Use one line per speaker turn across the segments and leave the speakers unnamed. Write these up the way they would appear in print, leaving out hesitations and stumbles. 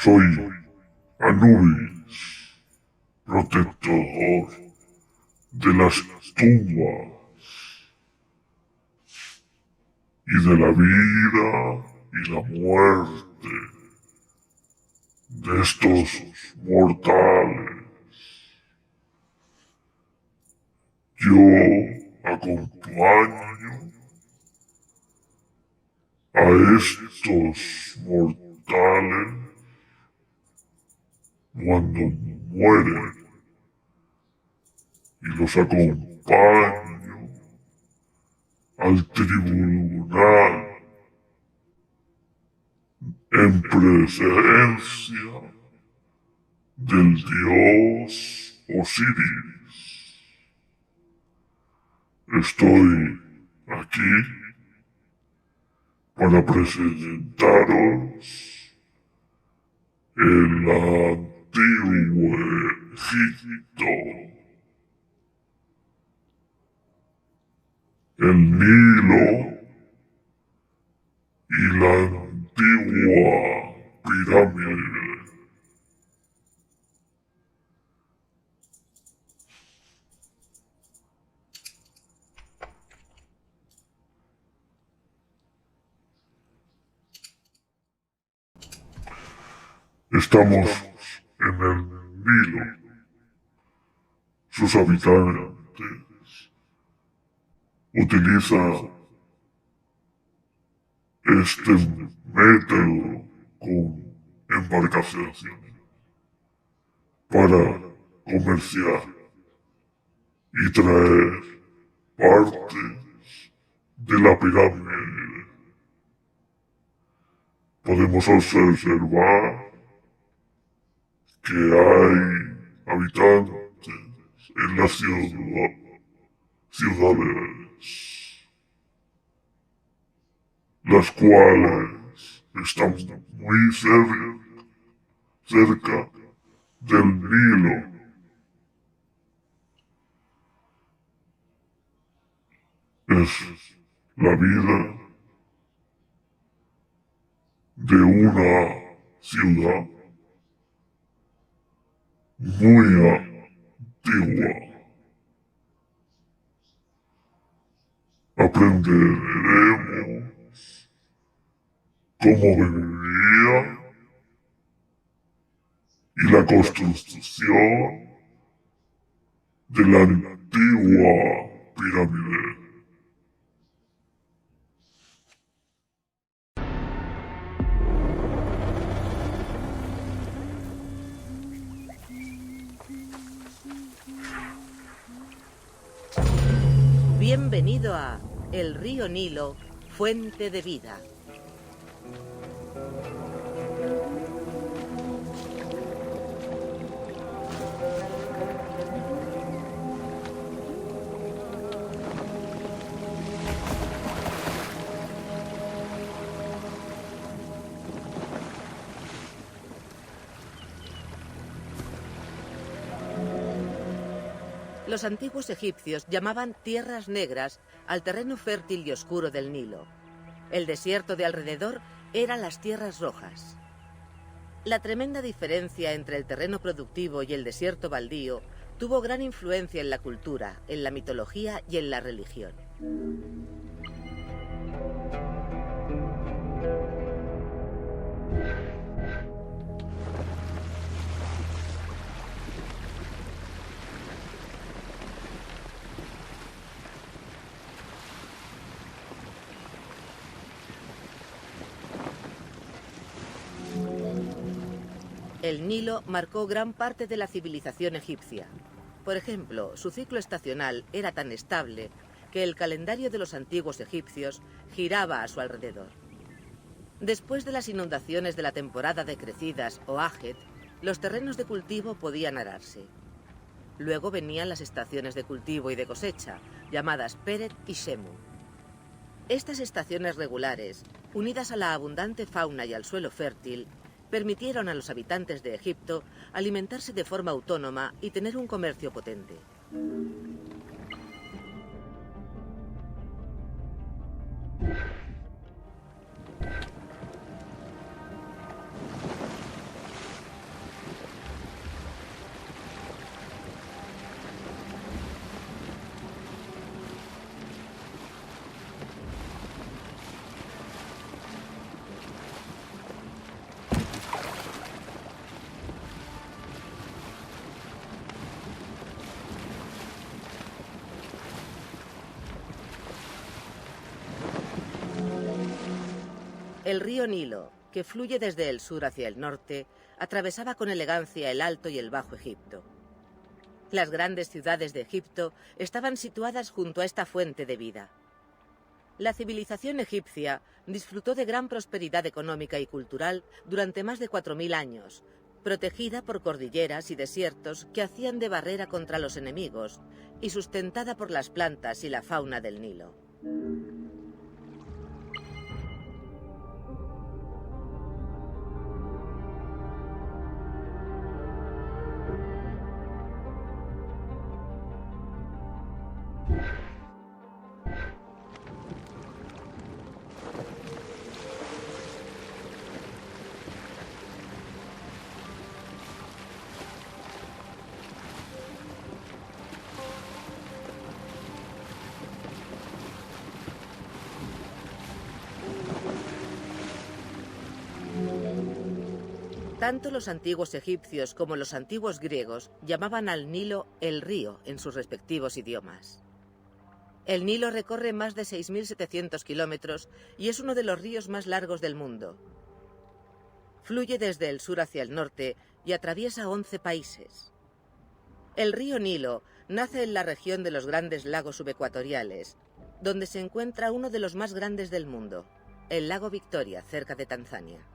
Soy Anubis, protector de las tumbas y de la vida y la muerte de estos mortales. Yo acompaño a estos mortales cuando mueren y los acompaño al tribunal en presencia del dios Osiris. Estoy aquí para presentaros el antiguo Egipto, el Nilo y la antigua pirámide. Estamos en el Nilo. Sus habitantes utilizan este método con embarcaciones para comerciar y traer partes de la pirámide. Podemos observar que hay habitantes en las ciudades, las cuales están muy cerca del Nilo. Es la vida de una ciudad muy antigua. Aprenderemos cómo vivía y la construcción de la antigua pirámide.
Bienvenido a el río Nilo, fuente de vida. Los antiguos egipcios llamaban tierras negras al terreno fértil y oscuro del Nilo. El desierto de alrededor eran las tierras rojas. La tremenda diferencia entre el terreno productivo y el desierto baldío tuvo gran influencia en la cultura, en la mitología y en la religión. El Nilo marcó gran parte de la civilización egipcia. Por ejemplo, su ciclo estacional era tan estable que el calendario de los antiguos egipcios giraba a su alrededor. Después de las inundaciones de la temporada de crecidas o Ajet, los terrenos de cultivo podían ararse. Luego venían las estaciones de cultivo y de cosecha, llamadas Peret y Shemu. Estas estaciones regulares, unidas a la abundante fauna y al suelo fértil, permitieron a los habitantes de Egipto alimentarse de forma autónoma y tener un comercio potente. El río Nilo, que fluye desde el sur hacia el norte, atravesaba con elegancia el Alto y el Bajo Egipto. Las grandes ciudades de Egipto estaban situadas junto a esta fuente de vida. La civilización egipcia disfrutó de gran prosperidad económica y cultural durante más de 4000 años, protegida por cordilleras y desiertos que hacían de barrera contra los enemigos y sustentada por las plantas y la fauna del Nilo. Tanto los antiguos egipcios como los antiguos griegos llamaban al Nilo el río en sus respectivos idiomas. El Nilo recorre más de 6.700 kilómetros y es uno de los ríos más largos del mundo. Fluye desde el sur hacia el norte y atraviesa 11 países. El río Nilo nace en la región de los grandes lagos subecuatoriales, donde se encuentra uno de los más grandes del mundo, el lago Victoria, cerca de Tanzania.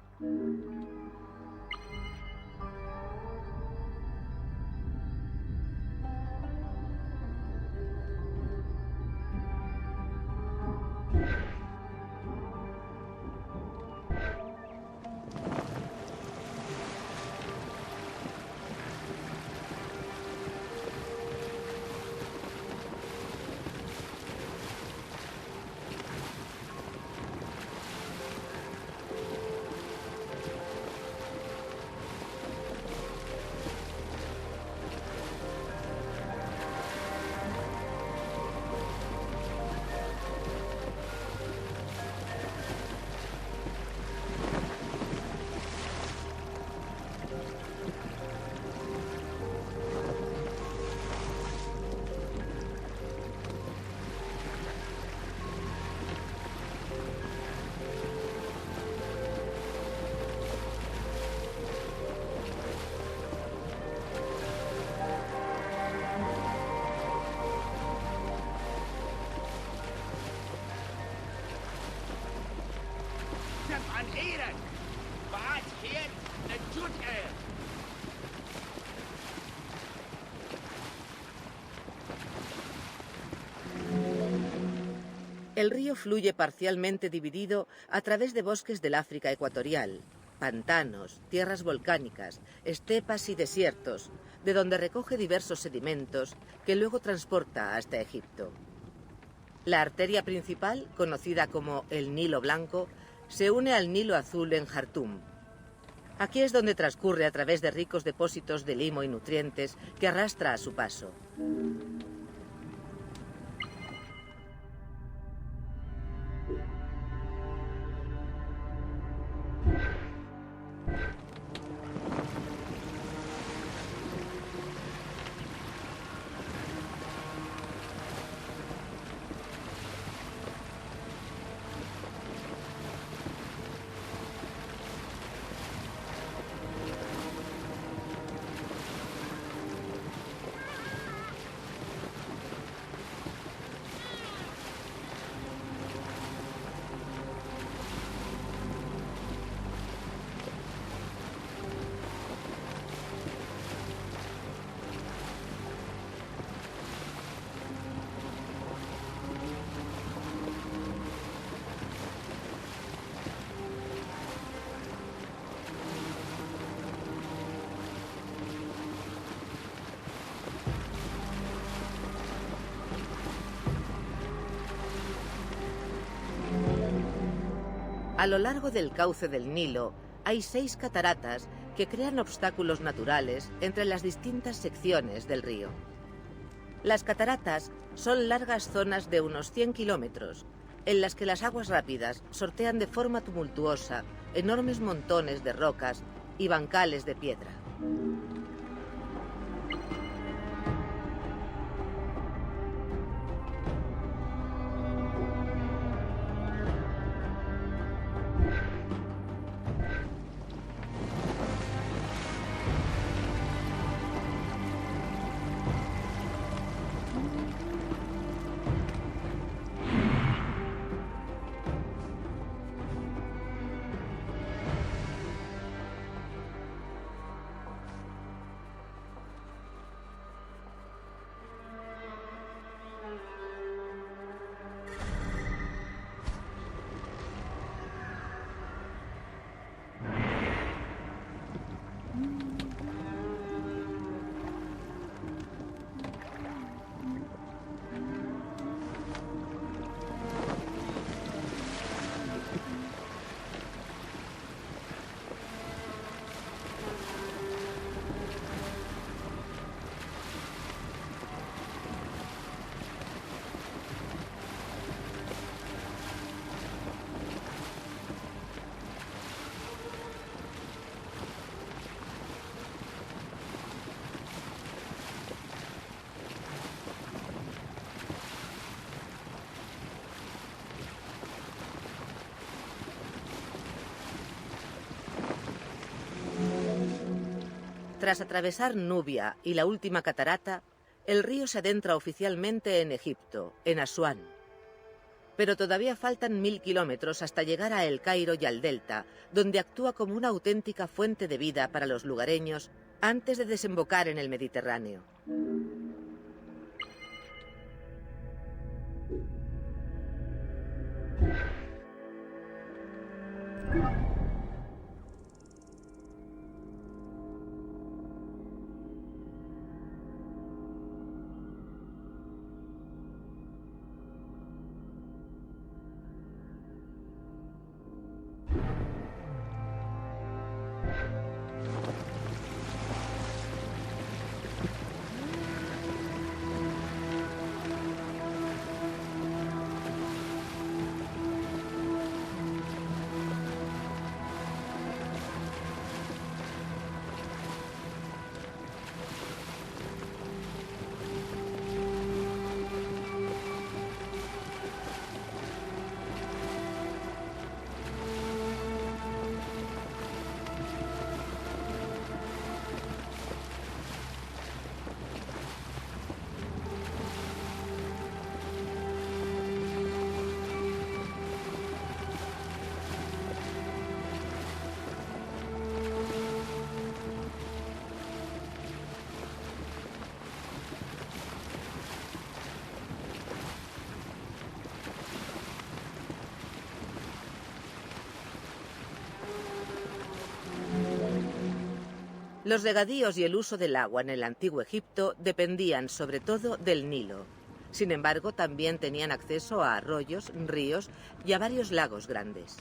El río fluye parcialmente dividido a través de bosques del África ecuatorial, pantanos, tierras volcánicas, estepas y desiertos, de donde recoge diversos sedimentos que luego transporta hasta Egipto. La arteria principal, conocida como el Nilo Blanco, se une al Nilo Azul en Jartum. Aquí es donde transcurre a través de ricos depósitos de limo y nutrientes que arrastra a su paso. A lo largo del cauce del Nilo hay 6 cataratas que crean obstáculos naturales entre las distintas secciones del río. Las cataratas son largas zonas de unos 100 kilómetros, en las que las aguas rápidas sortean de forma tumultuosa enormes montones de rocas y bancales de piedra. Tras atravesar Nubia y la última catarata, el río se adentra oficialmente en Egipto, en Asuán. Pero todavía faltan 1000 kilómetros hasta llegar a El Cairo y al delta, donde actúa como una auténtica fuente de vida para los lugareños antes de desembocar en el Mediterráneo. Los regadíos y el uso del agua en el antiguo Egipto dependían sobre todo del Nilo. Sin embargo, también tenían acceso a arroyos, ríos y a varios lagos grandes.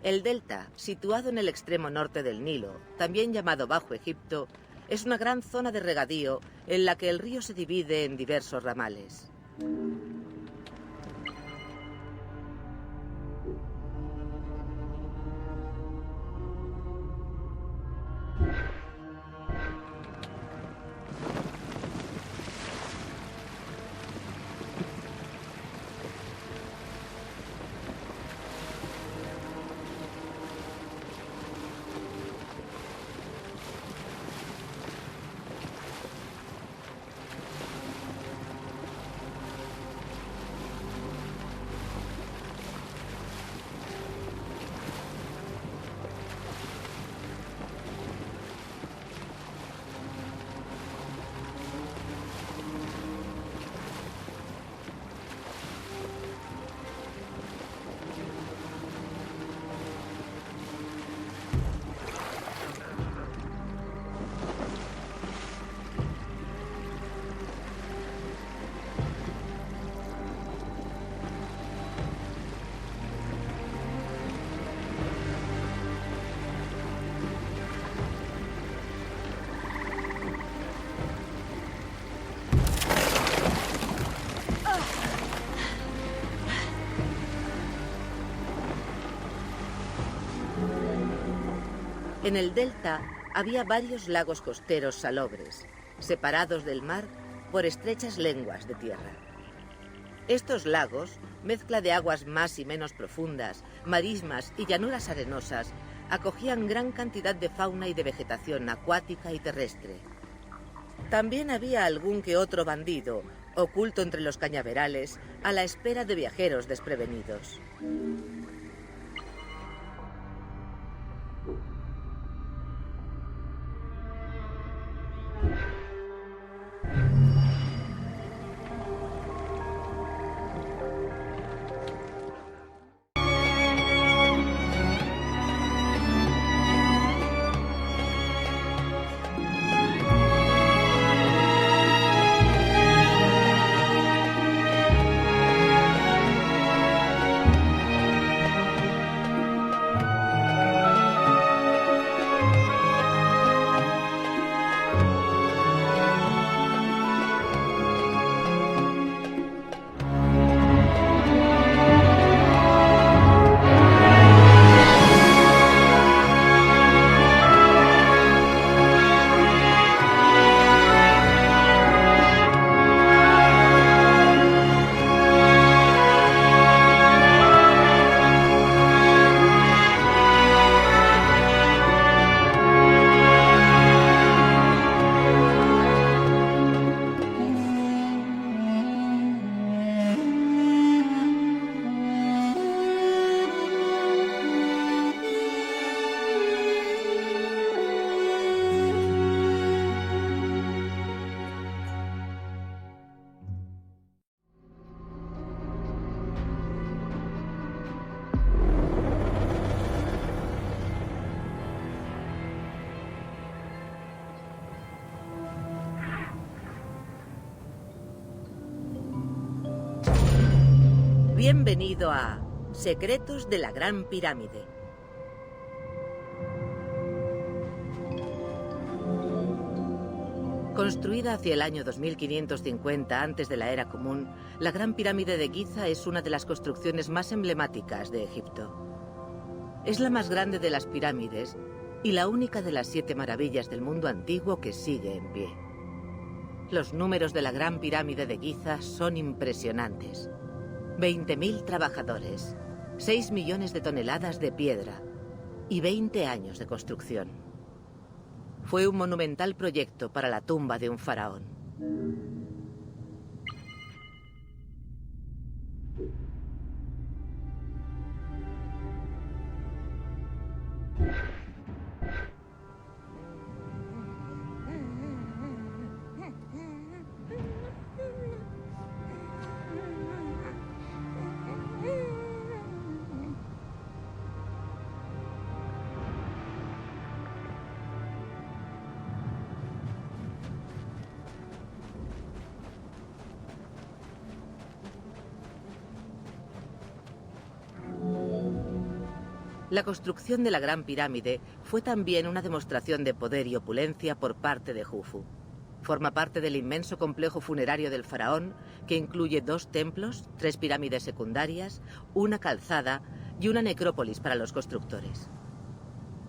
El delta, situado en el extremo norte del Nilo, también llamado Bajo Egipto, es una gran zona de regadío en la que el río se divide en diversos ramales. En el delta había varios lagos costeros salobres, separados del mar por estrechas lenguas de tierra. Estos lagos, mezcla de aguas más y menos profundas, marismas y llanuras arenosas, acogían gran cantidad de fauna y de vegetación acuática y terrestre. También había algún que otro bandido, oculto entre los cañaverales, a la espera de viajeros desprevenidos. Bienvenido a Secretos de la Gran Pirámide. Construida hacia el año 2550 antes de la Era Común, la Gran Pirámide de Giza es una de las construcciones más emblemáticas de Egipto. Es la más grande de las pirámides y la única de las 7 maravillas del mundo antiguo que sigue en pie. Los números de la Gran Pirámide de Giza son impresionantes. 20.000 trabajadores, 6 millones de toneladas de piedra y 20 años de construcción. Fue un monumental proyecto para la tumba de un faraón. La construcción de la Gran Pirámide fue también una demostración de poder y opulencia por parte de Jufu. Forma parte del inmenso complejo funerario del faraón, que incluye 2 templos, 3 pirámides secundarias, una calzada y una necrópolis para los constructores.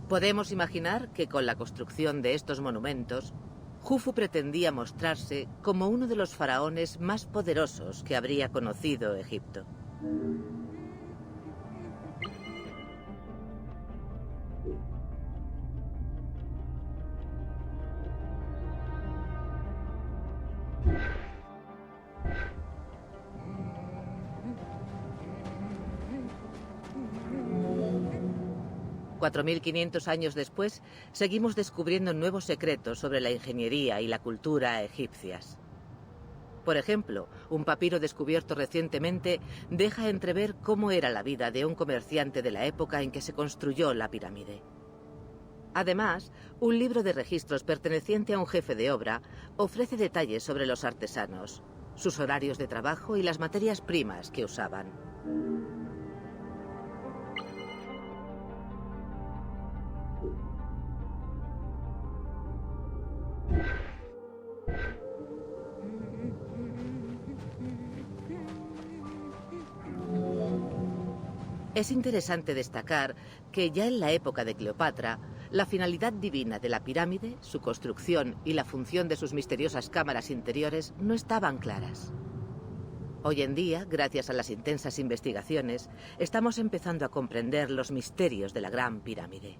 Podemos imaginar que con la construcción de estos monumentos, Jufu pretendía mostrarse como uno de los faraones más poderosos que habría conocido Egipto. $4.500 años después, seguimos descubriendo nuevos secretos sobre la ingeniería y la cultura egipcias. Por ejemplo, un papiro descubierto recientemente deja entrever cómo era la vida de un comerciante de la época en que se construyó la pirámide. Además, un libro de registros perteneciente a un jefe de obra ofrece detalles sobre los artesanos, sus horarios de trabajo y las materias primas que usaban. Es interesante destacar que ya en la época de Cleopatra, la finalidad divina de la pirámide, su construcción y la función de sus misteriosas cámaras interiores no estaban claras. Hoy en día, gracias a las intensas investigaciones, estamos empezando a comprender los misterios de la Gran Pirámide.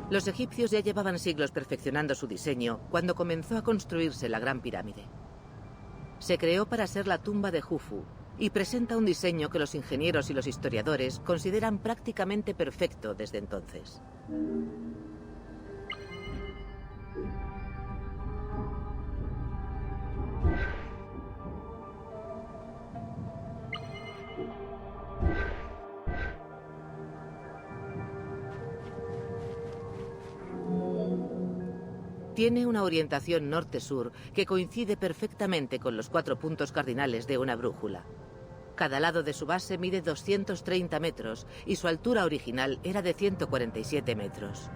Los egipcios ya llevaban siglos perfeccionando su diseño cuando comenzó a construirse la Gran Pirámide. Se creó para ser la tumba de Jufu y presenta un diseño que los ingenieros y los historiadores consideran prácticamente perfecto desde entonces. Tiene una orientación norte-sur que coincide perfectamente con los 4 puntos cardinales de una brújula. Cada lado de su base mide 230 metros y su altura original era de 147 metros.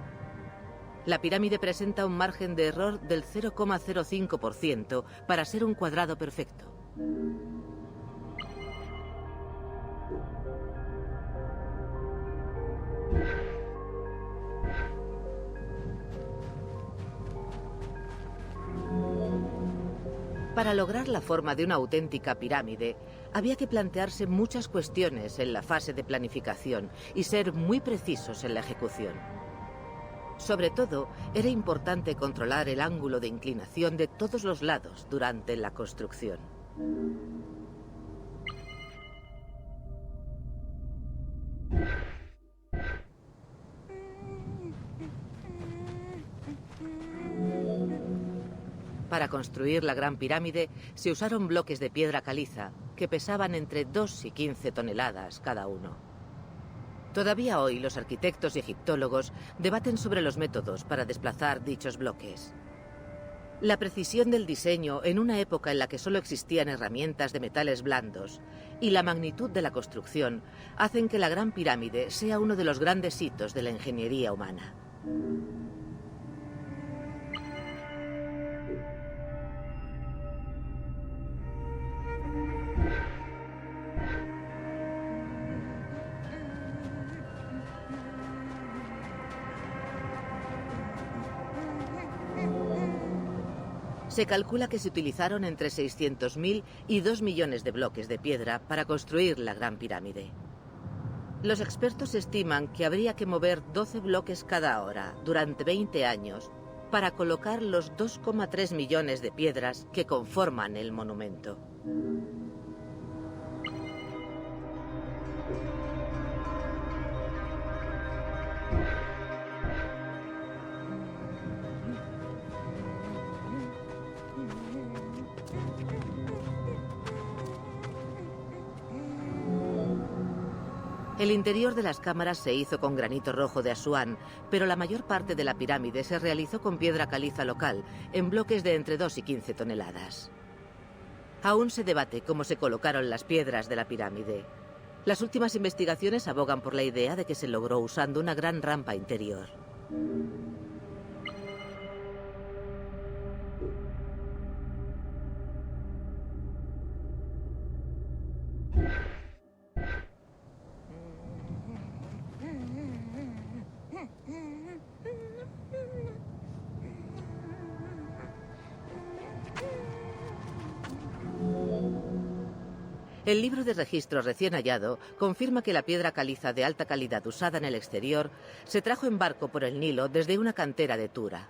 La pirámide presenta un margen de error del 0,05% para ser un cuadrado perfecto. Para lograr la forma de una auténtica pirámide, había que plantearse muchas cuestiones en la fase de planificación y ser muy precisos en la ejecución. Sobre todo, era importante controlar el ángulo de inclinación de todos los lados durante la construcción. Para construir la Gran Pirámide se usaron bloques de piedra caliza que pesaban entre 2 y 15 toneladas cada uno. Todavía hoy los arquitectos y egiptólogos debaten sobre los métodos para desplazar dichos bloques. La precisión del diseño en una época en la que solo existían herramientas de metales blandos y la magnitud de la construcción hacen que la Gran Pirámide sea uno de los grandes hitos de la ingeniería humana. Se calcula que se utilizaron entre 600.000 y 2 millones de bloques de piedra para construir la Gran Pirámide. Los expertos estiman que habría que mover 12 bloques cada hora durante 20 años para colocar los 2,3 millones de piedras que conforman el monumento. El interior de las cámaras se hizo con granito rojo de Asuán, pero la mayor parte de la pirámide se realizó con piedra caliza local, en bloques de entre 2 y 15 toneladas. Aún se debate cómo se colocaron las piedras de la pirámide. Las últimas investigaciones abogan por la idea de que se logró usando una gran rampa interior. El libro de registro recién hallado confirma que la piedra caliza de alta calidad usada en el exterior se trajo en barco por el Nilo desde una cantera de Tura.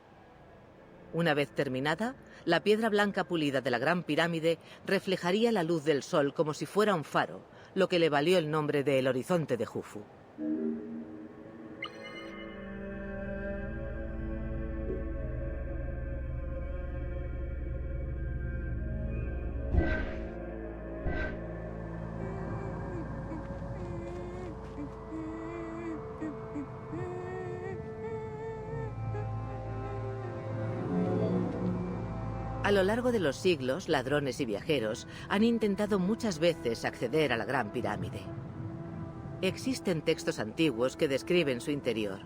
Una vez terminada, la piedra blanca pulida de la Gran Pirámide reflejaría la luz del sol como si fuera un faro, lo que le valió el nombre de El Horizonte de Jufu. A lo largo de los siglos, ladrones y viajeros han intentado muchas veces acceder a la Gran Pirámide. Existen textos antiguos que describen su interior.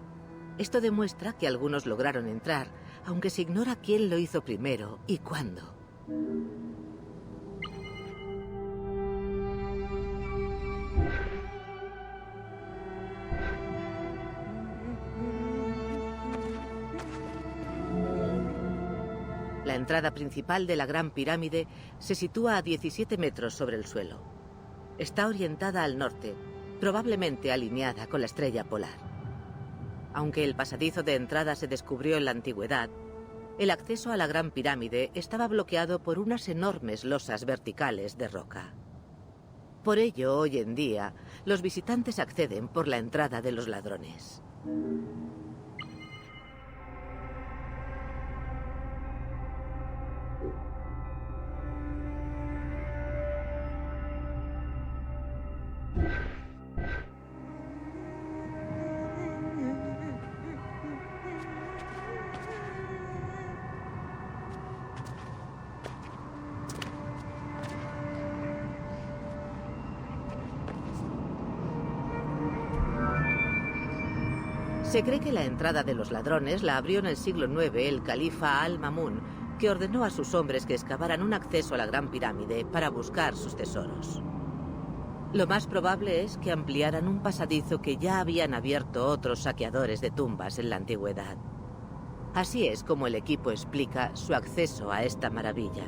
Esto demuestra que algunos lograron entrar, aunque se ignora quién lo hizo primero y cuándo. La entrada principal de la Gran Pirámide se sitúa a 17 metros sobre el suelo. Está orientada al norte, probablemente alineada con la estrella polar. Aunque el pasadizo de entrada se descubrió en la antigüedad, el acceso a la Gran Pirámide estaba bloqueado por unas enormes losas verticales de roca. Por ello, hoy en día, los visitantes acceden por la entrada de los ladrones. Se cree que la entrada de los ladrones la abrió en el siglo IX el califa Al-Mamun, que ordenó a sus hombres que excavaran un acceso a la Gran Pirámide para buscar sus tesoros. Lo más probable es que ampliaran un pasadizo que ya habían abierto otros saqueadores de tumbas en la antigüedad. Así es como el equipo explica su acceso a esta maravilla.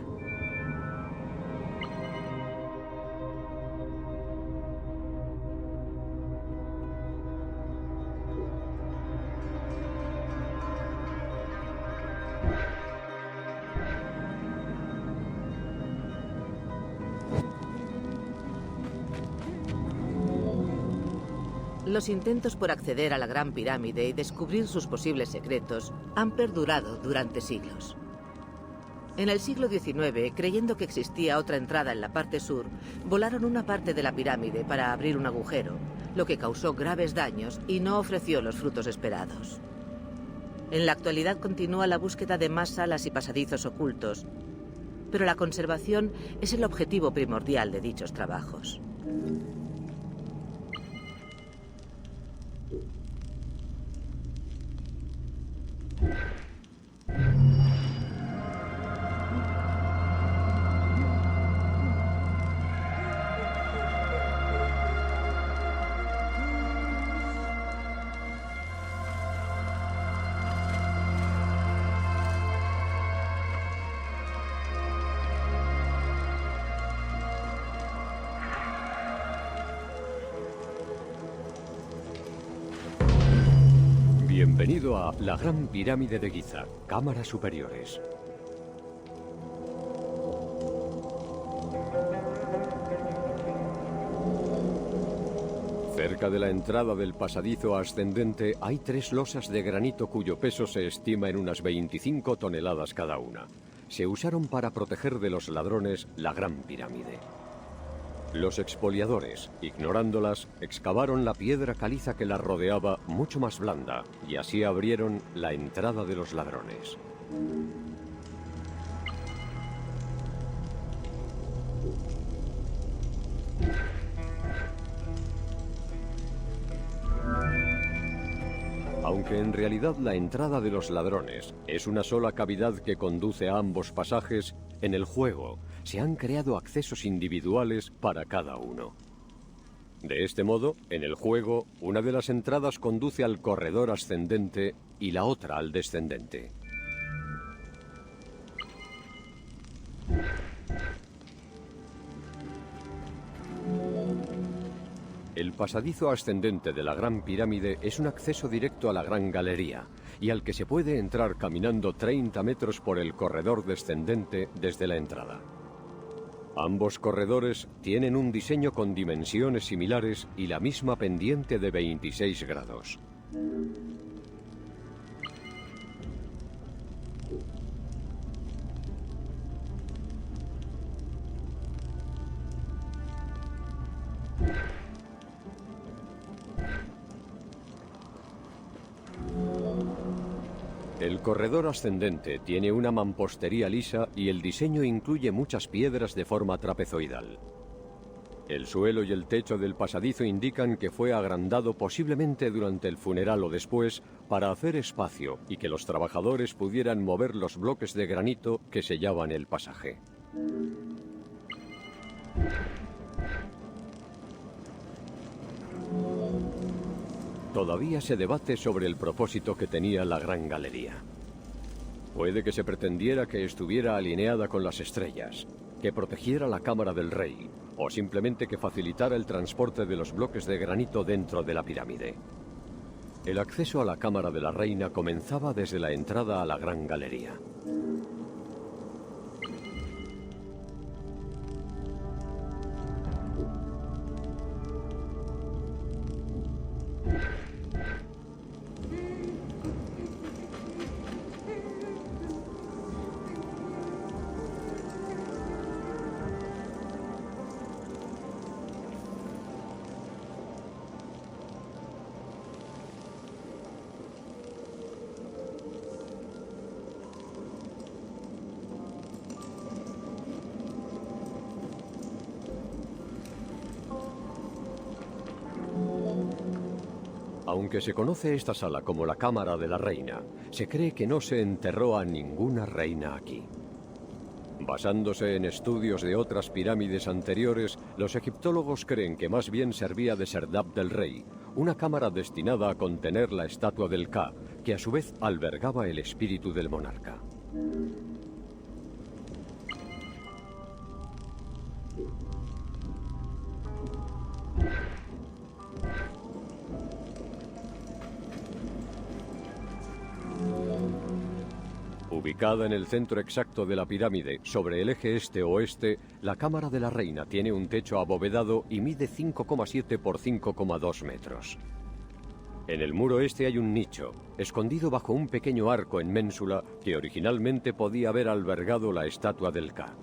Los intentos por acceder a la Gran Pirámide y descubrir sus posibles secretos han perdurado durante siglos. En el siglo XIX, creyendo que existía otra entrada en la parte sur, volaron una parte de la pirámide para abrir un agujero, lo que causó graves daños y no ofreció los frutos esperados. En la actualidad continúa la búsqueda de más salas y pasadizos ocultos, pero la conservación es el objetivo primordial de dichos trabajos.
Bienvenido a la Gran Pirámide de Giza, cámaras superiores. Cerca de la entrada del pasadizo ascendente hay 3 losas de granito cuyo peso se estima en unas 25 toneladas cada una. Se usaron para proteger de los ladrones la Gran Pirámide. Los expoliadores, ignorándolas, excavaron la piedra caliza que las rodeaba mucho más blanda y así abrieron la entrada de los ladrones. Aunque en realidad la entrada de los ladrones es una sola cavidad que conduce a ambos pasajes, en el juego se han creado accesos individuales para cada uno. De este modo, en el juego, una de las entradas conduce al corredor ascendente y la otra al descendente. El pasadizo ascendente de la Gran Pirámide es un acceso directo a la Gran Galería y al que se puede entrar caminando 30 metros por el corredor descendente desde la entrada. Ambos corredores tienen un diseño con dimensiones similares y la misma pendiente de 26 grados. El corredor ascendente tiene una mampostería lisa y el diseño incluye muchas piedras de forma trapezoidal. El suelo y el techo del pasadizo indican que fue agrandado posiblemente durante el funeral o después para hacer espacio y que los trabajadores pudieran mover los bloques de granito que sellaban el pasaje. Todavía se debate sobre el propósito que tenía la Gran Galería. Puede que se pretendiera que estuviera alineada con las estrellas, que protegiera la cámara del rey, o simplemente que facilitara el transporte de los bloques de granito dentro de la pirámide. El acceso a la cámara de la reina comenzaba desde la entrada a la Gran Galería. Aunque se conoce esta sala como la Cámara de la Reina, se cree que no se enterró a ninguna reina aquí. Basándose en estudios de otras pirámides anteriores, los egiptólogos creen que más bien servía de serdab del rey, una cámara destinada a contener la estatua del Ka, que a su vez albergaba el espíritu del monarca. Ubicada en el centro exacto de la pirámide, sobre el eje este-oeste, la Cámara de la Reina tiene un techo abovedado y mide 5,7 por 5,2 metros. En el muro este hay un nicho, escondido bajo un pequeño arco en ménsula que originalmente podía haber albergado la estatua del Ka.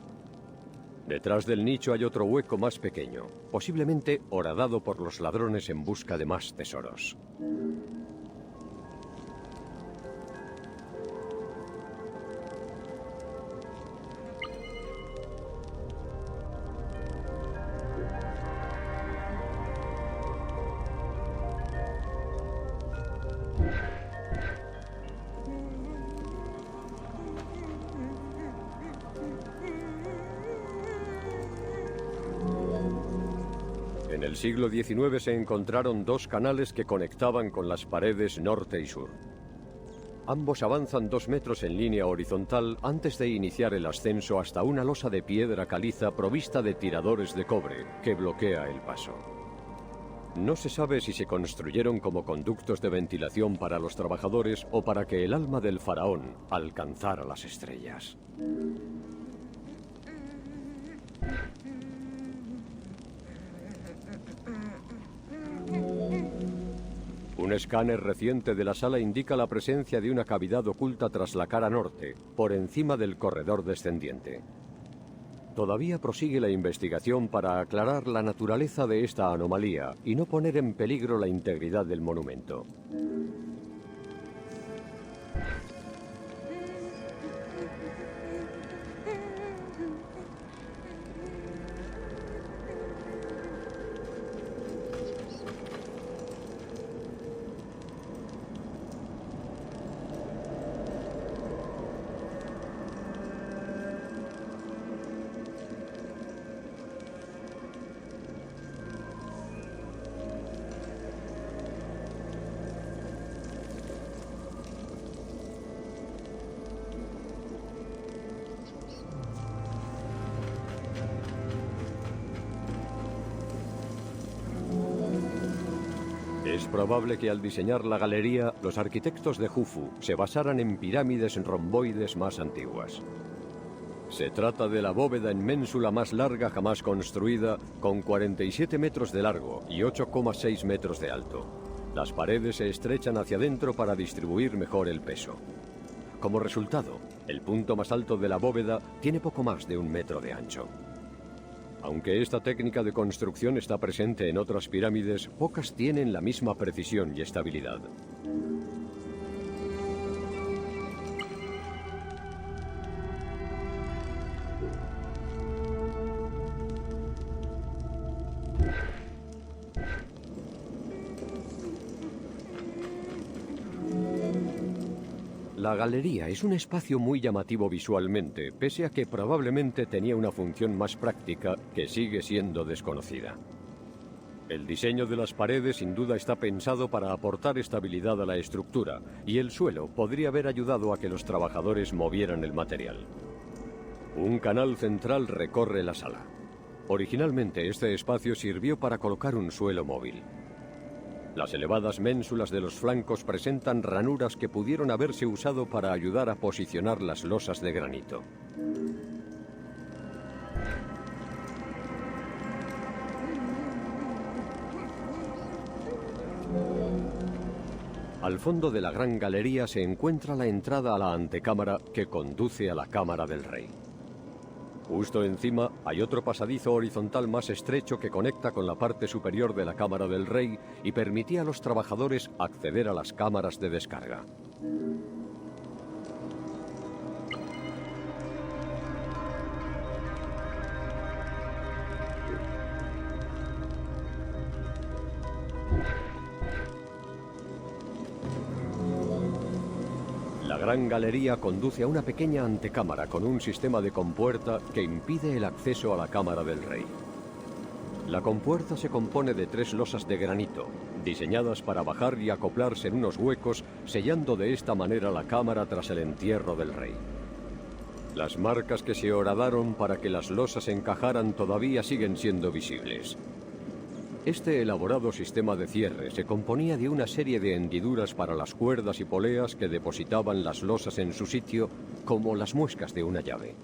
Detrás del nicho hay otro hueco más pequeño, posiblemente horadado por los ladrones en busca de más tesoros. En el siglo XIX se encontraron dos canales que conectaban con las paredes norte y sur. Ambos avanzan 2 metros en línea horizontal antes de iniciar el ascenso hasta una losa de piedra caliza provista de tiradores de cobre que bloquea el paso. No se sabe si se construyeron como conductos de ventilación para los trabajadores o para que el alma del faraón alcanzara las estrellas. Un escáner reciente de la sala indica la presencia de una cavidad oculta tras la cara norte, por encima del corredor descendiente. Todavía prosigue la investigación para aclarar la naturaleza de esta anomalía y no poner en peligro la integridad del monumento. Es probable que al diseñar la galería, los arquitectos de Jufu se basaran en pirámides romboides más antiguas. Se trata de la bóveda en ménsula más larga jamás construida, con 47 metros de largo y 8,6 metros de alto. Las paredes se estrechan hacia adentro para distribuir mejor el peso. Como resultado, el punto más alto de la bóveda tiene poco más de 1 metro de ancho. Aunque esta técnica de construcción está presente en otras pirámides, pocas tienen la misma precisión y estabilidad. La galería es un espacio muy llamativo visualmente, pese a que probablemente tenía una función más práctica que sigue siendo desconocida. El diseño de las paredes sin duda está pensado para aportar estabilidad a la estructura, y el suelo podría haber ayudado a que los trabajadores movieran el material. Un canal central recorre la sala. Originalmente este espacio sirvió para colocar un suelo móvil. Las elevadas ménsulas de los flancos presentan ranuras que pudieron haberse usado para ayudar a posicionar las losas de granito. Al fondo de la gran galería se encuentra la entrada a la antecámara que conduce a la cámara del rey. Justo encima hay otro pasadizo horizontal más estrecho que conecta con la parte superior de la cámara del rey y permitía a los trabajadores acceder a las cámaras de descarga. La gran galería conduce a una pequeña antecámara con un sistema de compuerta que impide el acceso a la cámara del rey. La compuerta se compone de 3 losas de granito, diseñadas para bajar y acoplarse en unos huecos, sellando de esta manera la cámara tras el entierro del rey. Las marcas que se horadaron para que las losas encajaran todavía siguen siendo visibles. Este elaborado sistema de cierre se componía de una serie de hendiduras para las cuerdas y poleas que depositaban las losas en su sitio, como las muescas de una llave.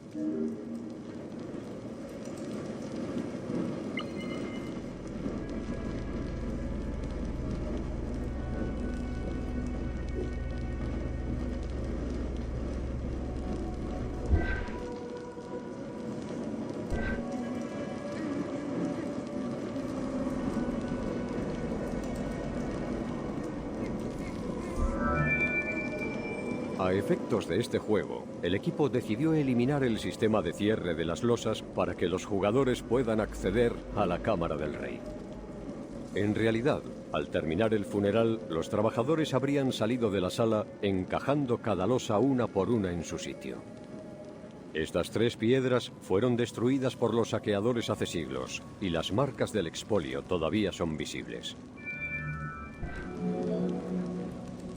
A efectos de este juego, el equipo decidió eliminar el sistema de cierre de las losas para que los jugadores puedan acceder a la cámara del rey. En realidad, al terminar el funeral, los trabajadores habrían salido de la sala encajando cada losa una por una en su sitio. Estas 3 piedras fueron destruidas por los saqueadores hace siglos, y las marcas del expolio todavía son visibles.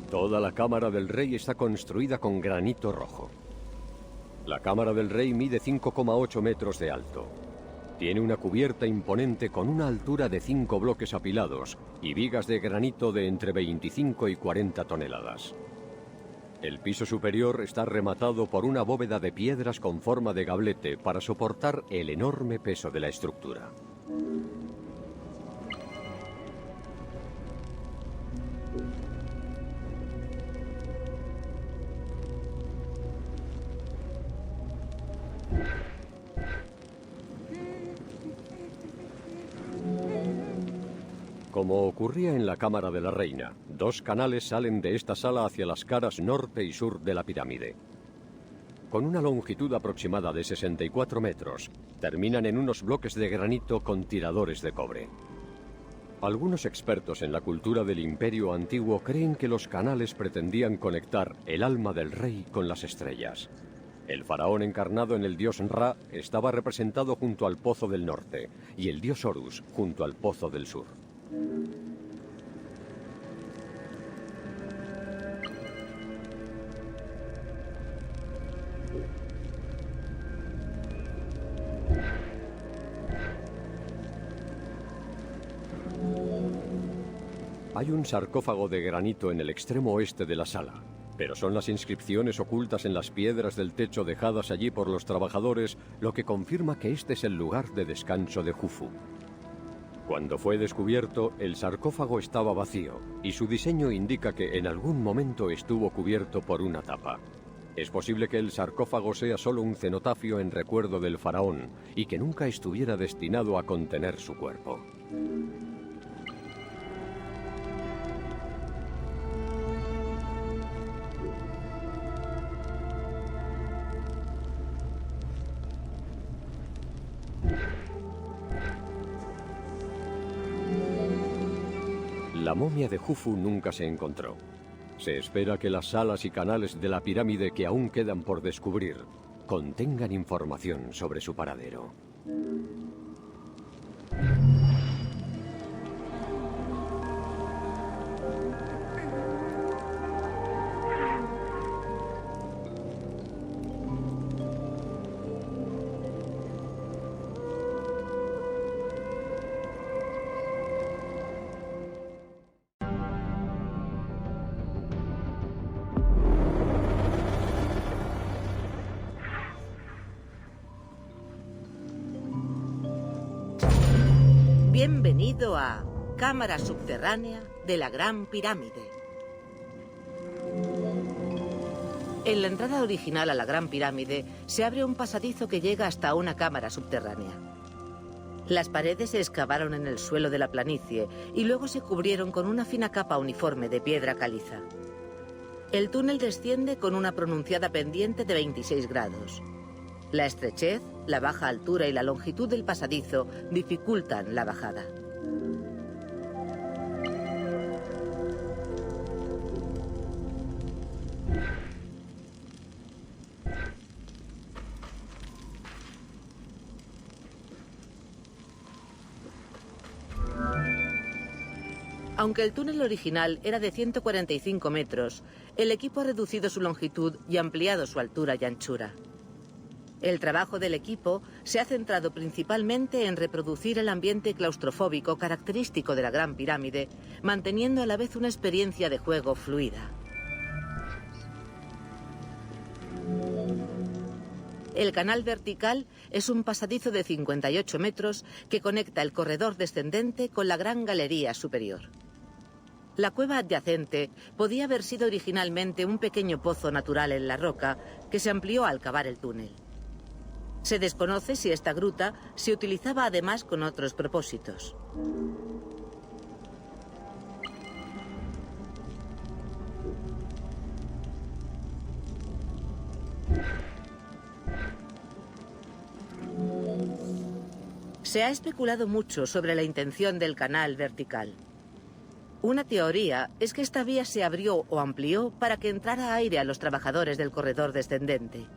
Toda la cámara del rey está construida con granito rojo. La cámara del rey mide 5,8 metros de alto. Tiene una cubierta imponente con una altura de 5 bloques apilados y vigas de granito de entre 25 y 40 toneladas. El piso superior está rematado por una bóveda de piedras con forma de gablete para soportar el enorme peso de la estructura. Como ocurría en la cámara de la reina, 2 canales salen de esta sala hacia las caras norte y sur de la pirámide. Con una longitud aproximada de 64 metros, terminan en unos bloques de granito con tiradores de cobre. Algunos expertos en la cultura del Imperio Antiguo creen que los canales pretendían conectar el alma del rey con las estrellas. El faraón encarnado en el dios Ra estaba representado junto al Pozo del Norte y el dios Horus junto al Pozo del Sur. Hay un sarcófago de granito en el extremo oeste de la sala, pero son las inscripciones ocultas en las piedras del techo dejadas allí por los trabajadores lo que confirma que este es el lugar de descanso de Jufu. Cuando fue descubierto, el sarcófago estaba vacío y su diseño indica que en algún momento estuvo cubierto por una tapa. Es posible que el sarcófago sea solo un cenotafio en recuerdo del faraón y que nunca estuviera destinado a contener su cuerpo. La momia de Jufu nunca se encontró. Se espera que las salas y canales de la pirámide que aún quedan por descubrir contengan información sobre su paradero.
Bienvenido a Cámara Subterránea de la Gran Pirámide. En la entrada original a la Gran Pirámide se abre un pasadizo que llega hasta una cámara subterránea. Las paredes se excavaron en el suelo de la planicie y luego se cubrieron con una fina capa uniforme de piedra caliza. El túnel desciende con una pronunciada pendiente de 26 grados. La estrechez, la baja altura y la longitud del pasadizo dificultan la bajada. Aunque el túnel original era de 145 metros, el equipo ha reducido su longitud y ampliado su altura y anchura. El trabajo del equipo se ha centrado principalmente en reproducir el ambiente claustrofóbico característico de la Gran Pirámide, manteniendo a la vez una experiencia de juego fluida. El canal vertical es un pasadizo de 58 metros que conecta el corredor descendente con la gran galería superior. La cueva adyacente podía haber sido originalmente un pequeño pozo natural en la roca que se amplió al cavar el túnel. Se desconoce si esta gruta se utilizaba además con otros propósitos. Se ha especulado mucho sobre la intención del canal vertical. Una teoría es que esta vía se abrió o amplió para que entrara aire a los trabajadores del corredor descendente.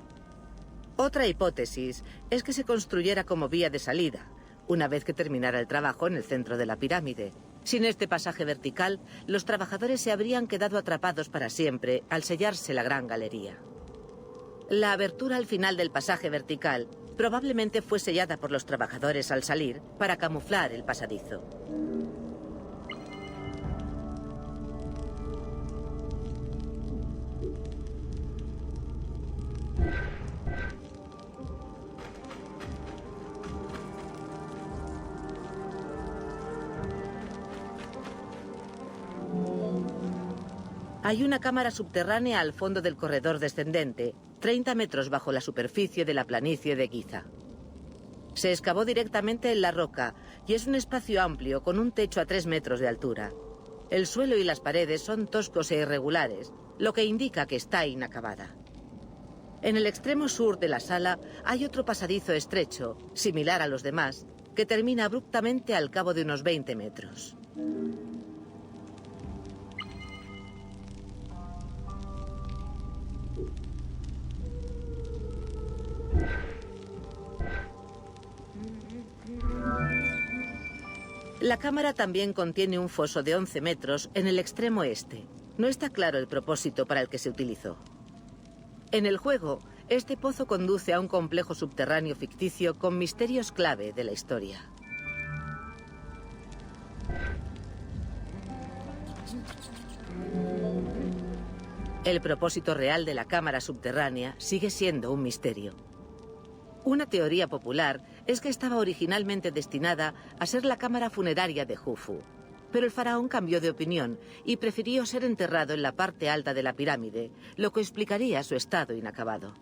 Otra hipótesis es que se construyera como vía de salida, una vez que terminara el trabajo en el centro de la pirámide. Sin este pasaje vertical, los trabajadores se habrían quedado atrapados para siempre al sellarse la gran galería. La abertura al final del pasaje vertical probablemente fue sellada por los trabajadores al salir para camuflar el pasadizo. Hay una cámara subterránea al fondo del corredor descendente, 30 metros bajo la superficie de la planicie de Giza. Se excavó directamente en la roca y es un espacio amplio con un techo a 3 metros de altura. El suelo y las paredes son toscos e irregulares, lo que indica que está inacabada. En el extremo sur de la sala hay otro pasadizo estrecho, similar a los demás, que termina abruptamente al cabo de unos 20 metros. La cámara también contiene un foso de 11 metros en el extremo este. No está claro el propósito para el que se utilizó. En el juego, este pozo conduce a un complejo subterráneo ficticio con misterios clave de la historia. El propósito real de la cámara subterránea sigue siendo un misterio. Una teoría popular es que estaba originalmente destinada a ser la cámara funeraria de Jufu, pero el faraón cambió de opinión y prefirió ser enterrado en la parte alta de la pirámide, lo que explicaría su estado inacabado.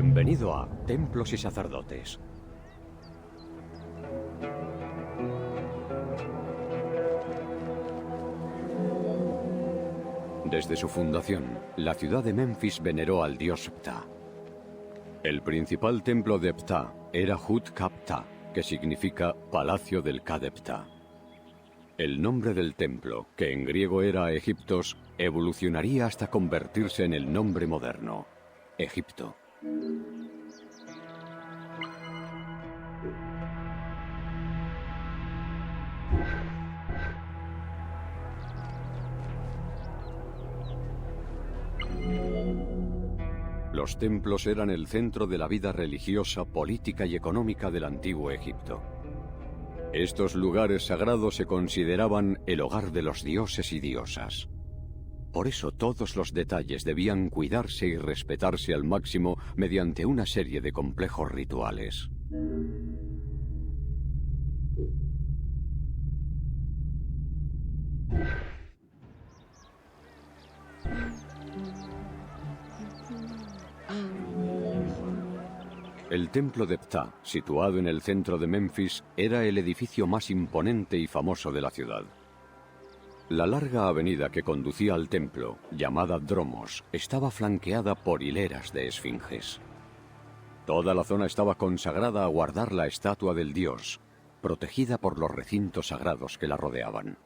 Bienvenido a Templos y Sacerdotes. Desde su fundación, la ciudad de Memphis veneró al dios Ptah. El principal templo de Ptah era Hut-Ka-Ptah, que significa Palacio del Ka de Ptah. El nombre del templo, que en griego era Egiptos, evolucionaría hasta convertirse en el nombre moderno, Egipto. Los templos eran el centro de la vida religiosa, política y económica del antiguo Egipto. Estos lugares sagrados se consideraban el hogar de los dioses y diosas. Por eso todos los detalles debían cuidarse y respetarse al máximo mediante una serie de complejos rituales. El templo de Ptah, situado en el centro de Memphis, era el edificio más imponente y famoso de la ciudad. La larga avenida que conducía al templo, llamada Dromos, estaba flanqueada por hileras de esfinges. Toda la zona estaba consagrada a guardar la estatua del dios, protegida por los recintos sagrados que la rodeaban.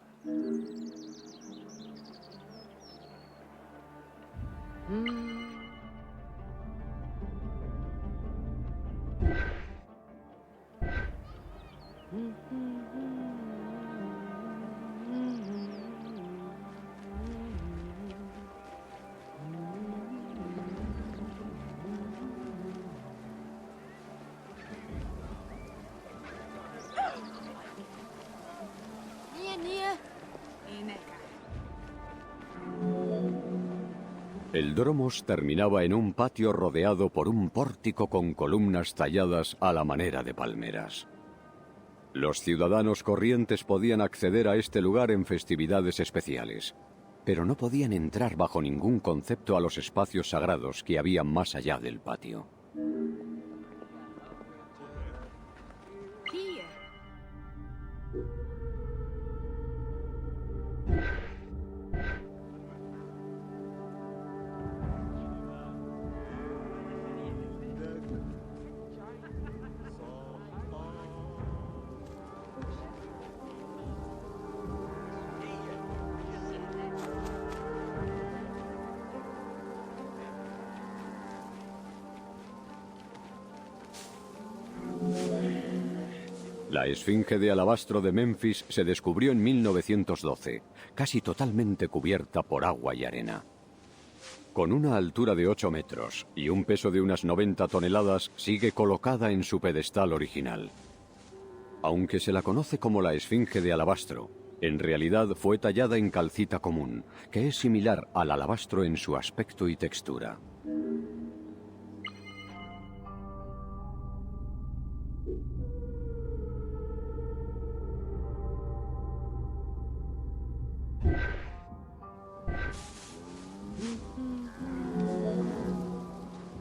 El Dromos terminaba en un patio rodeado por un pórtico con columnas talladas a la manera de palmeras. Los ciudadanos corrientes podían acceder a este lugar en festividades especiales, pero no podían entrar bajo ningún concepto a los espacios sagrados que había más allá del patio. La esfinge de alabastro de Memphis se descubrió en 1912, casi totalmente cubierta por agua y arena. Con una altura de 8 metros y un peso de unas 90 toneladas, sigue colocada en su pedestal original. Aunque se la conoce como la esfinge de alabastro, en realidad fue tallada en calcita común, que es similar al alabastro en su aspecto y textura.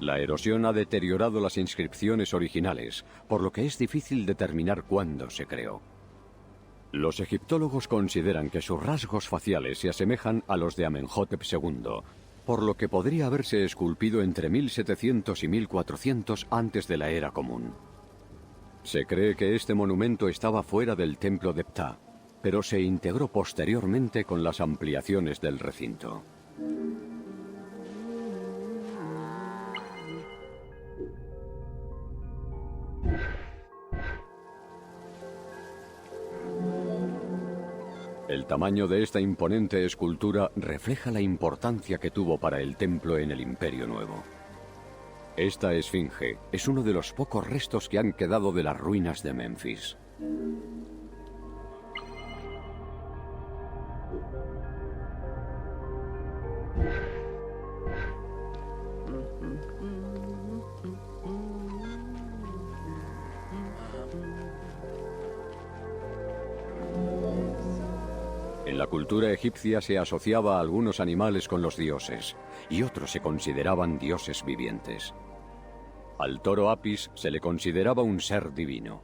La erosión ha deteriorado las inscripciones originales, por lo que es difícil determinar cuándo se creó. Los egiptólogos consideran que sus rasgos faciales se asemejan a los de Amenhotep II, por lo que podría haberse esculpido entre 1700 y 1400 antes de la era común. Se cree que este monumento estaba fuera del templo de Ptah, pero se integró posteriormente con las ampliaciones del recinto. El tamaño de esta imponente escultura refleja la importancia que tuvo para el templo en el Imperio Nuevo. Esta esfinge es uno de los pocos restos que han quedado de las ruinas de Memphis. En la cultura egipcia se asociaba a algunos animales con los dioses, y otros se consideraban dioses vivientes. Al toro Apis se le consideraba un ser divino.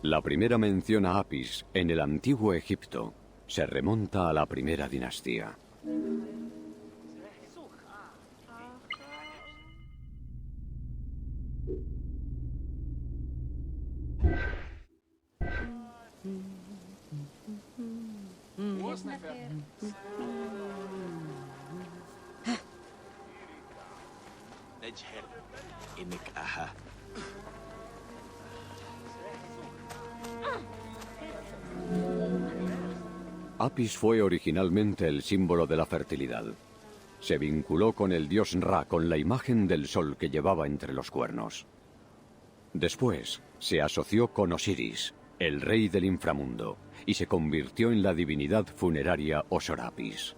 La primera mención a Apis en el antiguo Egipto se remonta a la primera dinastía. Apis fue originalmente el símbolo de la fertilidad. se vinculó con el dios Ra con la imagen del sol que llevaba entre los cuernos. Después se asoció con Osiris, el rey del inframundo, y se convirtió en la divinidad funeraria Osor-Apis.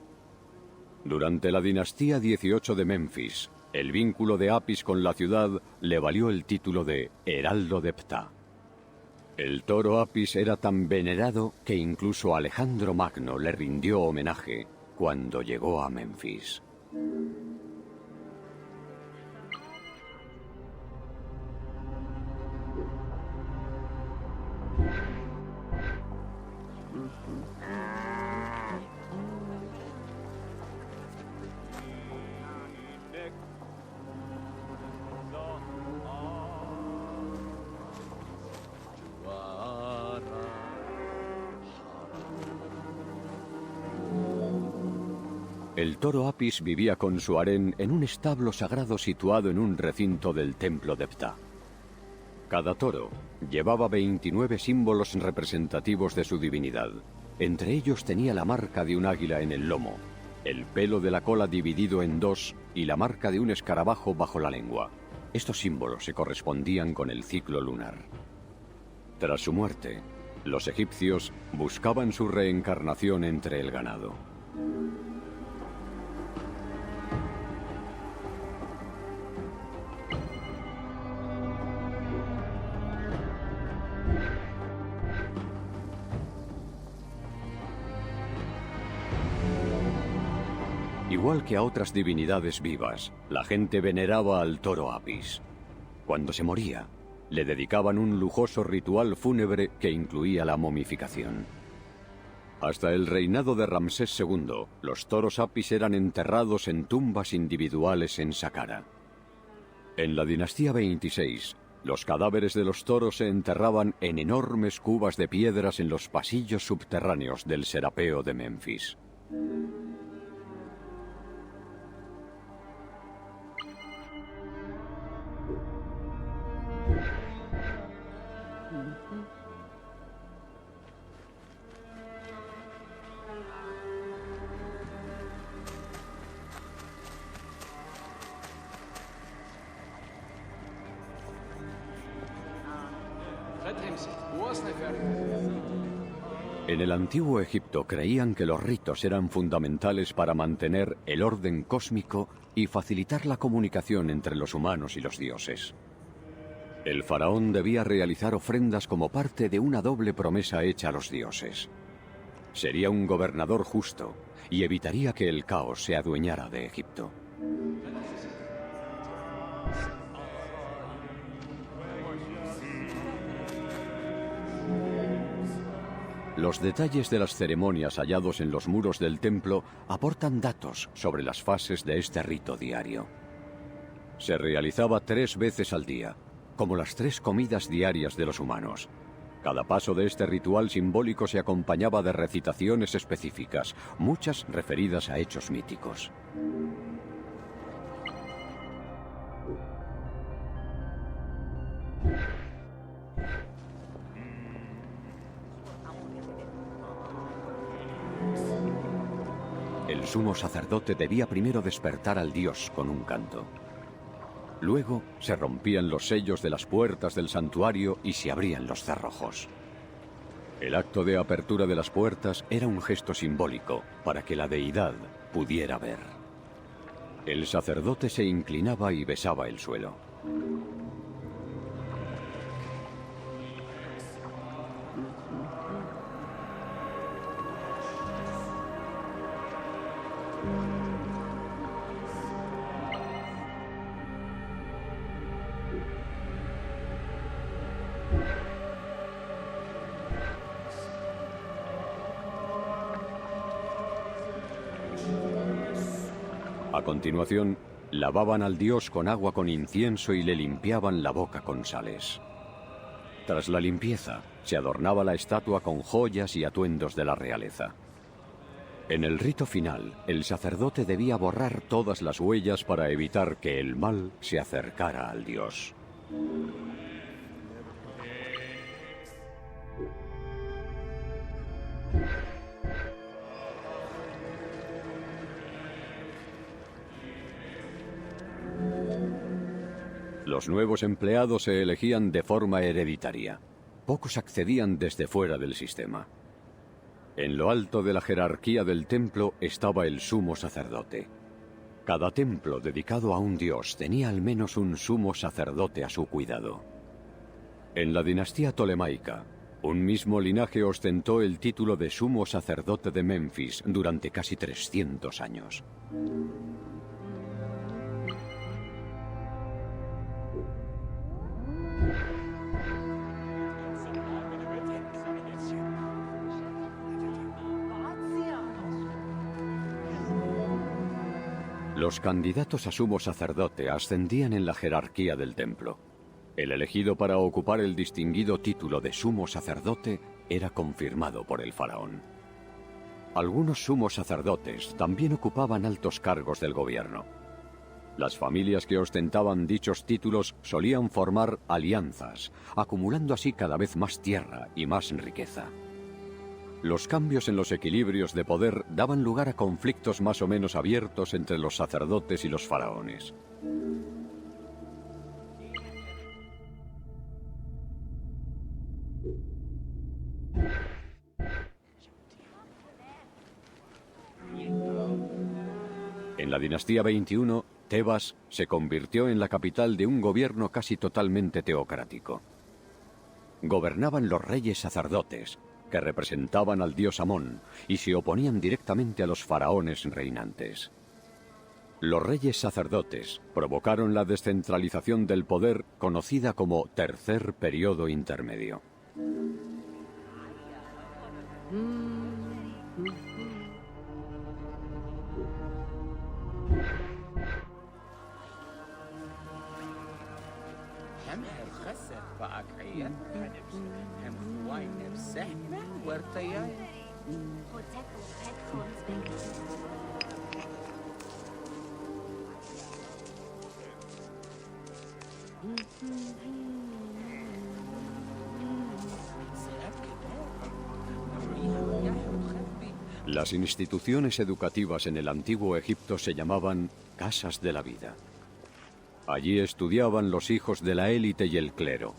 Durante la dinastía 18 de Menfis, el vínculo de Apis con la ciudad le valió el título de Heraldo de Ptah. El toro Apis era tan venerado que incluso Alejandro Magno le rindió homenaje cuando llegó a Menfis. El toro Apis vivía con su harén en un establo sagrado situado en un recinto del templo de Ptah. Cada toro llevaba 29 símbolos representativos de su divinidad. Entre ellos tenía la marca de un águila en el lomo, el pelo de la cola dividido en dos y la marca de un escarabajo bajo la lengua. Estos símbolos se correspondían con el ciclo lunar. Tras su muerte, los egipcios buscaban su reencarnación entre el ganado. Igual que a otras divinidades vivas, la gente veneraba al toro Apis. Cuando se moría, le dedicaban un lujoso ritual fúnebre que incluía la momificación. Hasta el reinado de Ramsés II, los toros Apis eran enterrados en tumbas individuales en Saqqara. En la dinastía 26, los cadáveres de los toros se enterraban en enormes cubas de piedras en los pasillos subterráneos del Serapeo de Menfis. En el antiguo Egipto creían que los ritos eran fundamentales para mantener el orden cósmico y facilitar la comunicación entre los humanos y los dioses. El faraón debía realizar ofrendas como parte de una doble promesa hecha a los dioses. Sería un gobernador justo y evitaría que el caos se adueñara de Egipto. Los detalles de las ceremonias hallados en los muros del templo aportan datos sobre las fases de este rito diario. Se realizaba 3 veces al día, como las 3 comidas diarias de los humanos. Cada paso de este ritual simbólico se acompañaba de recitaciones específicas, muchas referidas a hechos míticos. El sumo sacerdote debía primero despertar al dios con un canto. Luego se rompían los sellos de las puertas del santuario y se abrían los cerrojos. El acto de apertura de las puertas era un gesto simbólico para que la deidad pudiera ver. El sacerdote se inclinaba y besaba el suelo. A continuación, lavaban al dios con agua con incienso y le limpiaban la boca con sales. Tras la limpieza, se adornaba la estatua con joyas y atuendos de la realeza. En el rito final, el sacerdote debía borrar todas las huellas para evitar que el mal se acercara al dios. Los nuevos empleados se elegían de forma hereditaria. Pocos accedían desde fuera del sistema. En lo alto de la jerarquía del templo estaba el sumo sacerdote. Cada templo dedicado a un dios tenía al menos un sumo sacerdote a su cuidado. En la dinastía tolemaica, un mismo linaje ostentó el título de sumo sacerdote de Menfis durante casi 300 años. Los candidatos a sumo sacerdote ascendían en la jerarquía del templo. El elegido para ocupar el distinguido título de sumo sacerdote era confirmado por el faraón. Algunos sumos sacerdotes también ocupaban altos cargos del gobierno. Las familias que ostentaban dichos títulos solían formar alianzas, acumulando así cada vez más tierra y más riqueza. Los cambios en los equilibrios de poder daban lugar a conflictos más o menos abiertos entre los sacerdotes y los faraones. En la dinastía 21, Tebas se convirtió en la capital de un gobierno casi totalmente teocrático. Gobernaban los reyes sacerdotes, que representaban al dios Amón y se oponían directamente a los faraones reinantes. Los reyes sacerdotes provocaron la descentralización del poder conocida como Tercer Periodo Intermedio. Las instituciones educativas en el antiguo Egipto se llamaban casas de la vida. Allí estudiaban los hijos de la élite y el clero.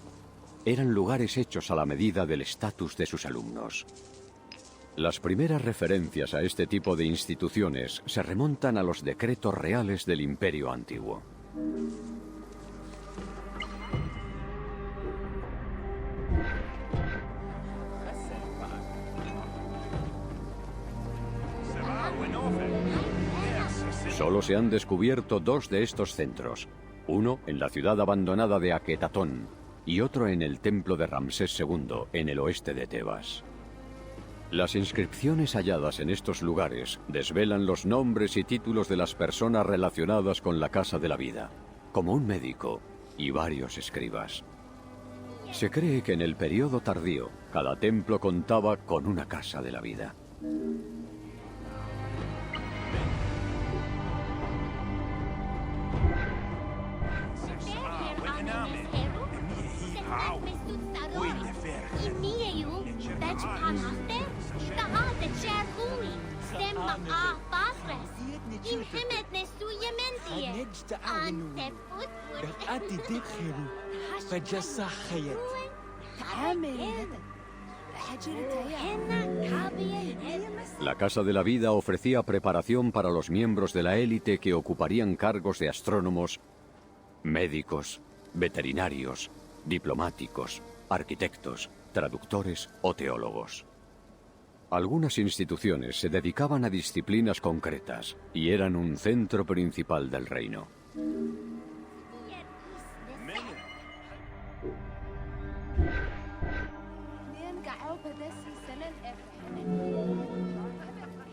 Eran lugares hechos a la medida del estatus de sus alumnos. Las primeras referencias a este tipo de instituciones se remontan a los decretos reales del Imperio Antiguo. Solo se han descubierto dos de estos centros, uno en la ciudad abandonada de Aketatón y otro en el templo de Ramsés II, en el oeste de Tebas. Las inscripciones halladas en estos lugares desvelan los nombres y títulos de las personas relacionadas con la Casa de la Vida, como un médico y varios escribas. Se cree que en el periodo tardío, cada templo contaba con una Casa de la Vida. La Casa de la Vida ofrecía preparación para los miembros de la élite que ocuparían cargos de astrónomos, médicos, veterinarios, diplomáticos, arquitectos, traductores o teólogos. Algunas instituciones se dedicaban a disciplinas concretas y eran un centro principal del reino.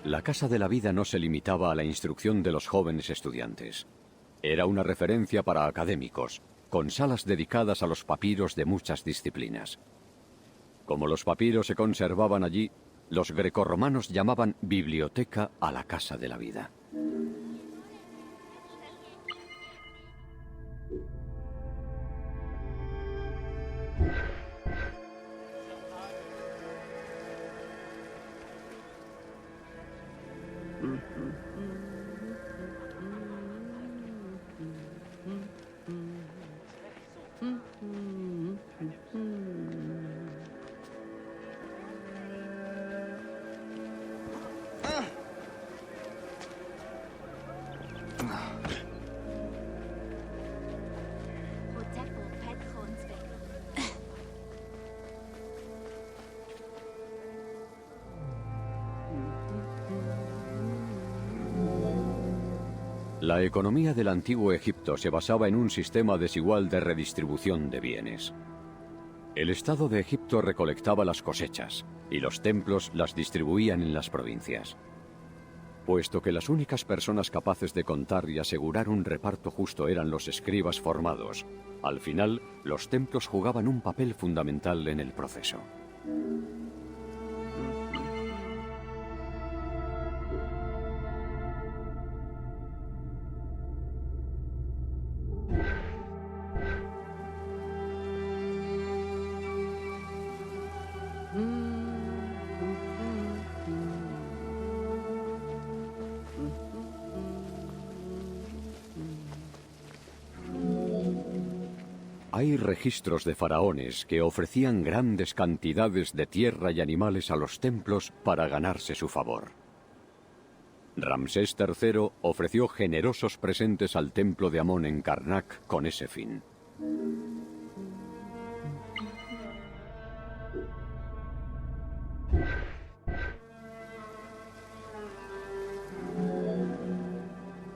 La Casa de la Vida no se limitaba a la instrucción de los jóvenes estudiantes. Era una referencia para académicos, con salas dedicadas a los papiros de muchas disciplinas. Como los papiros se conservaban allí, los grecorromanos llamaban biblioteca a la Casa de la Vida. La economía del antiguo Egipto se basaba en un sistema desigual de redistribución de bienes. El Estado de Egipto recolectaba las cosechas y los templos las distribuían en las provincias. Puesto que las únicas personas capaces de contar y asegurar un reparto justo eran los escribas formados, al final los templos jugaban un papel fundamental en el proceso. Hay registros de faraones que ofrecían grandes cantidades de tierra y animales a los templos para ganarse su favor. Ramsés III ofreció generosos presentes al templo de Amón en Karnak con ese fin.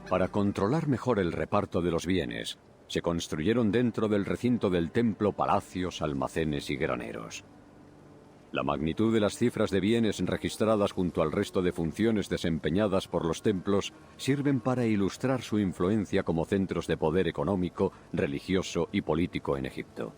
Para controlar mejor el reparto de los bienes, se construyeron dentro del recinto del templo palacios, almacenes y graneros. La magnitud de las cifras de bienes registradas junto al resto de funciones desempeñadas por los templos sirven para ilustrar su influencia como centros de poder económico, religioso y político en Egipto.